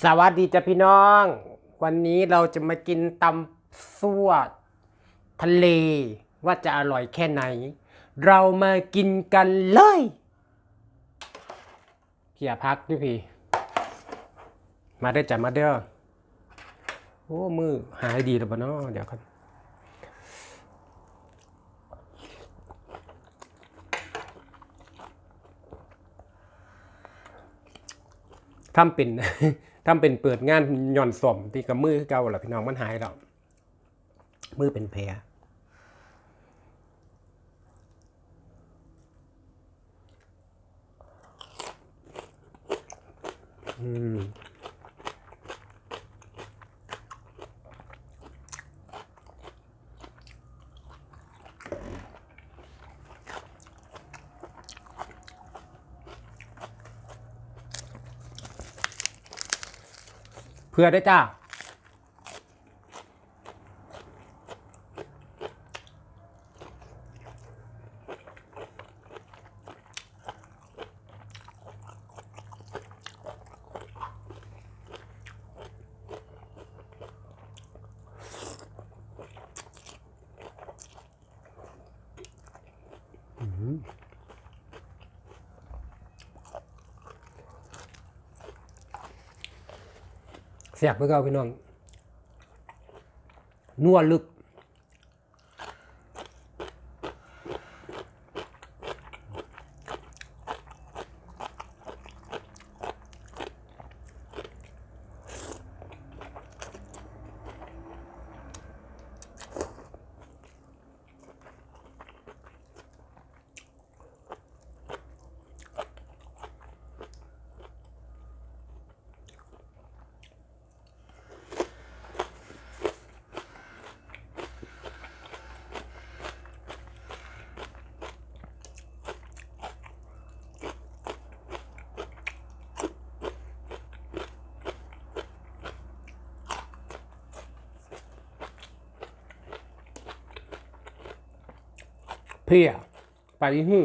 สวัสดีจ้ะพี่น้องวันนี้เราจะมากินตำซั่วทะเลว่าจะอร่อยแค่ไหนเรามากินกันเลยเกี่ยพักด้วยพี่มาได้จ้ะมาเด้อโอ้มือหายดีแล้วปะเนาะเดี๋ยวครับทำเป็น ทำเป็นเปิดงานย่อนสมที่กับมือเก่าแหละพี่น้องมันหายแล้วมือเป็นแผลเพื่อได้จ้าเสียบเพื่อเก่าพี่น้องนัวลึกเพียไปหื้อ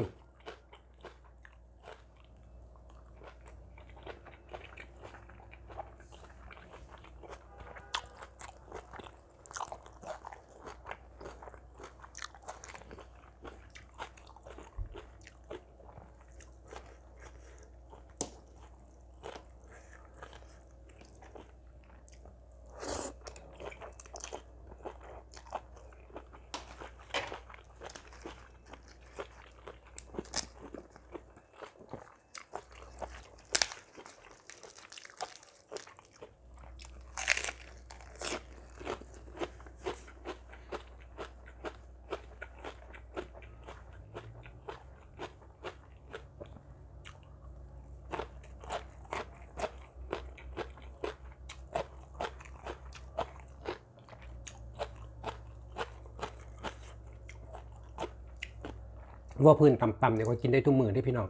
ว่าพื้นต่ำๆเนี่ยก็กินได้ทุกมือได้พี่น้อง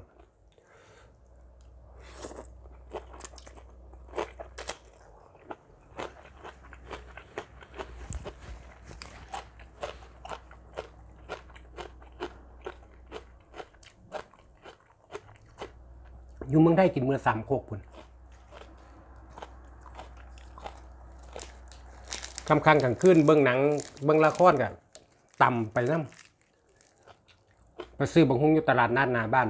อยู่เมืองไทยกินมือ3 โคกพุ่นคำคังกลางคืนเบิ้งหนังเบิ้งละครกับต่ำไปน้ำไปซื้อบางฮุงอยู่ตลาดนัดหน้าบ้าน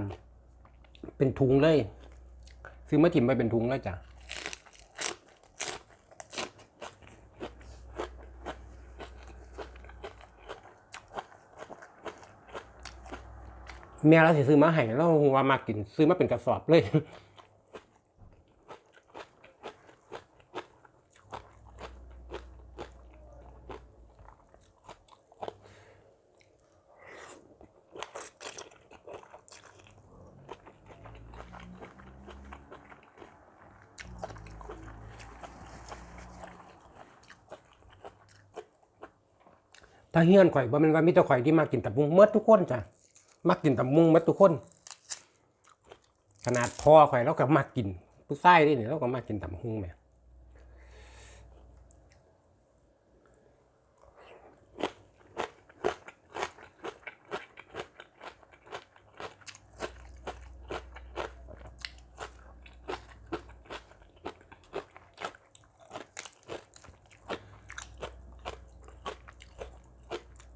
เป็นถุงเลยซื้อมาถิ่มไปเป็นถุงเลยจ้ะแม่เราสิซื้อมาให้เราว่ามากินซื้อมาเป็นกระสอบเลยถ้าเฮียนข่อยบ่แม่นว่ามีแต่ข่อยที่มากินตับมุงเมื่อทุกคนจ้ะมากินตับมุงเมื่อทุกคนขนาดพ่อข่อยเราก็มากินผู้ชายนี่เราก็มากินตับมุงแม่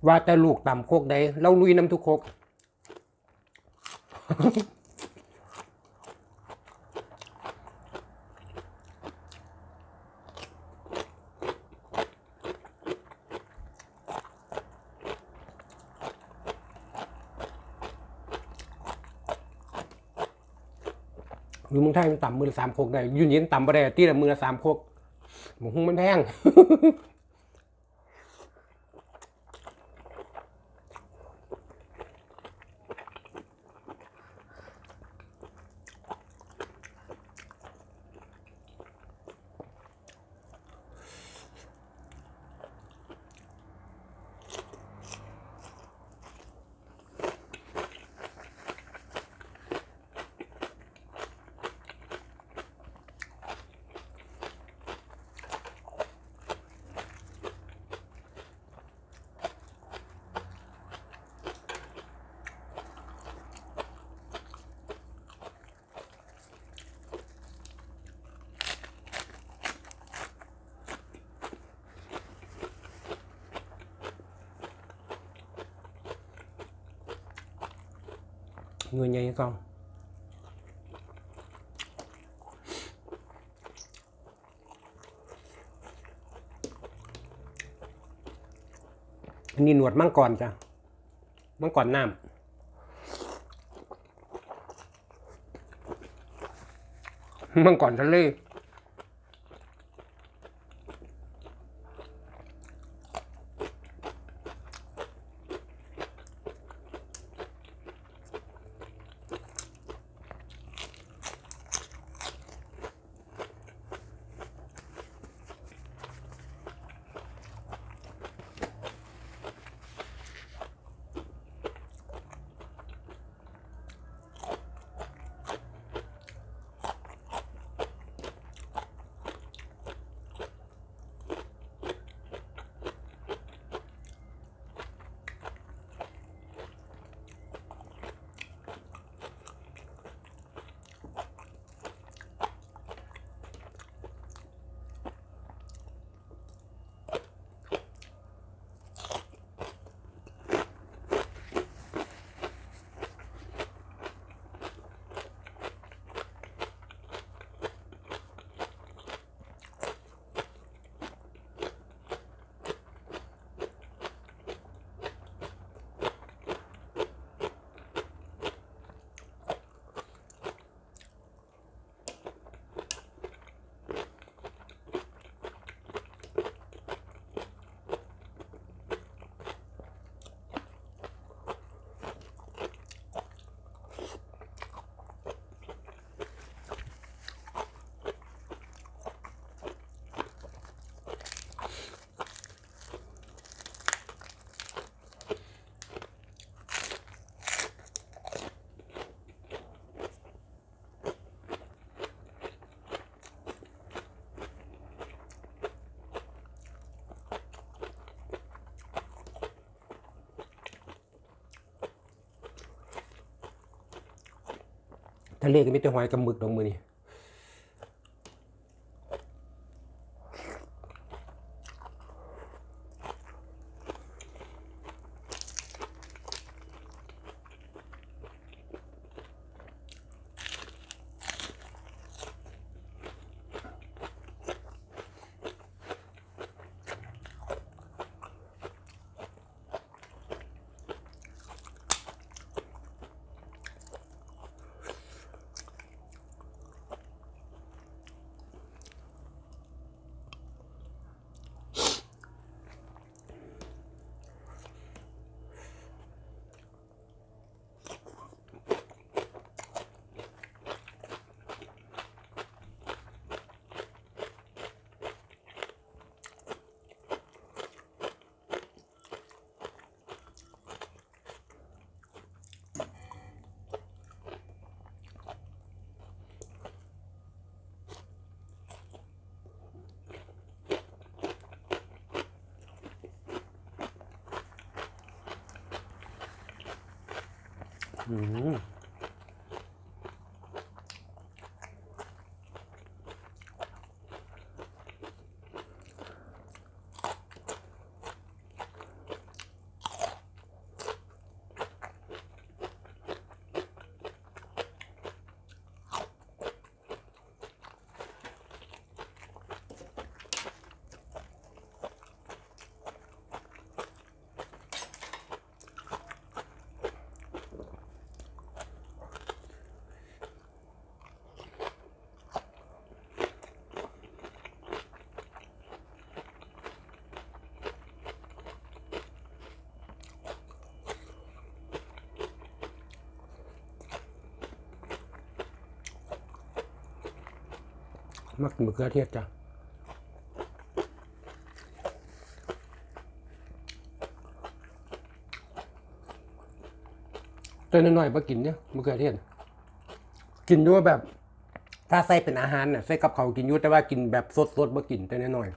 ว่าแต่ลูกต่ำโคกใดเราลุยน้ำทุกโคกอยู่เมืองไทยมันต่ำมือละ3 โคกได้ยืนเย็นต่ำบ่ได้ตีละมือละ3 โคกหมูหุ้งมันแพงเงินใหญ่กองอันนี้หนวดมังกรจ้ะมังกรน้ำมังกรทะเลทะเลก็มีแต่หอยกับหมึกดองมือนี่อืม มักมะเขือเทศจ้ะตัวน้อยๆมากินเนี่ยมะเขือเทศกินด้วยแบบ ถ้าใส่เป็นอาหารเนี่ยใส่กับเขากินอยู่แต่ว่ากินแบบสดๆมากินตัวน้อย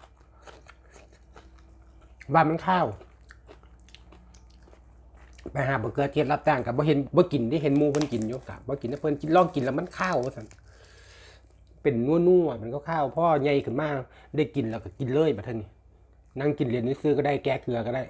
ๆว่ามันข้าวไปหามะเขือเทศรับจ้างกับบ่เห็นบ่กินได้เห็นหมูเพิ่นกินอยู่กับบ่กินเพิ่นกินลองกินแล้วมันข้าวว่าซั่นเป็นนัวๆมันก็ข้าวพ่อใหญ่ขึ้นมาได้กินแล้วก็กินเลยบัดนี้นั่งกินเหรียญนี้ซื้อก็ได้แก้เกลือก็ได้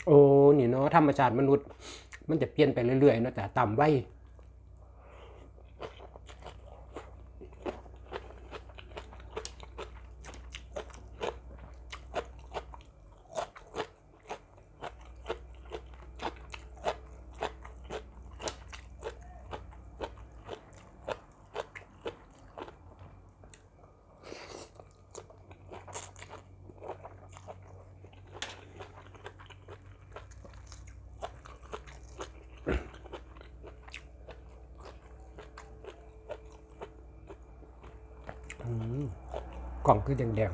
โอ้นี่เนาะธรรมชาติมนุษย์มันจะเปลี่ยนไปเรื่อยๆเนาะแต่ต่ำไว้กล่องคือแดง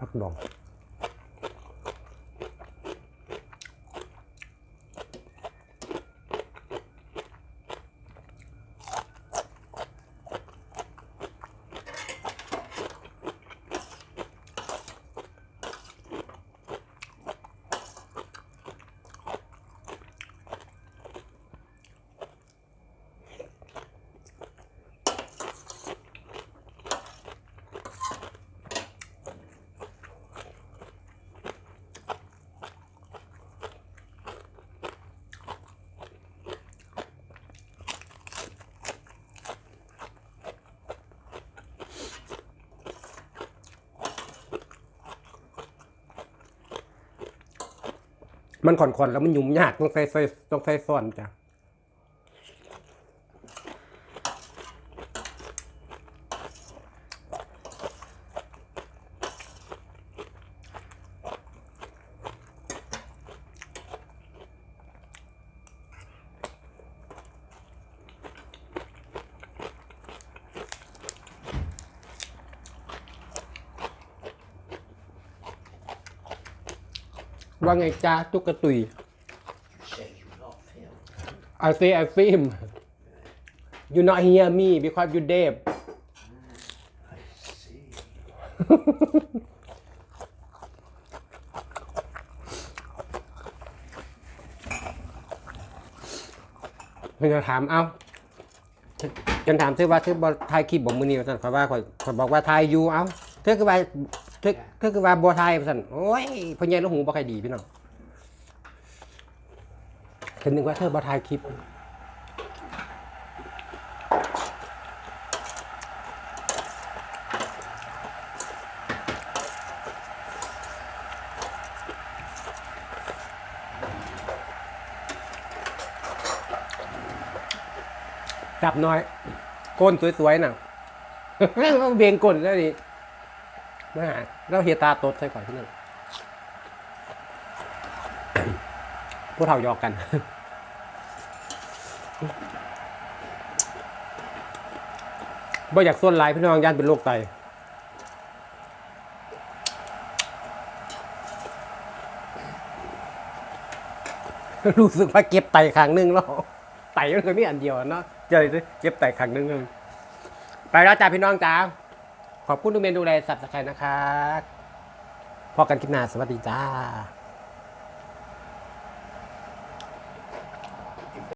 ผักดองมันขอนๆแล้วมันยุ่มยากต้องใส่ซ่อนจ้ะว่าไงจ้าตุ๊กตุย Say you not feel. I say I film you not hear me because you deaf I see. เพิ่นจะถามเอ้าฉันถามเธอว่าเธอบอถ่ายคลิปบอกมือนี้ว่าซั่นเขาว่าข่อยบอกว่าถ่ายอยู่เอ้าเธอคือว่าเธอคือว่าบ่ถ่ายว่าซั่นโอ้ยพ่อใหญ่แล้วหูบ่ค่อยดีพี่น้องฉันนึกว่าเธอบ่ถ่ายคลิป จับน้อยก้นสวยๆน่ะ เบียงก้นแล้วดินะฮะเราเฮียตาตดใส่ก่อนที่นั่น พวกเฒ่าหยอกกัน บ่อยากส่วนหลายพี่น้องย่านเป็นโรคไต รู้สึกว่าเก็บไตครั้งหนึงแล้วไตมันก็มีอันเดียวเนาะเจอเก็บไตครั้งหนึงไปแล้วจ้าพี่น้องจ้าขอบคุณทุกเมนูดูแลสับสไครนะครับพอกันคลิปหน้าสวัสดีจ้า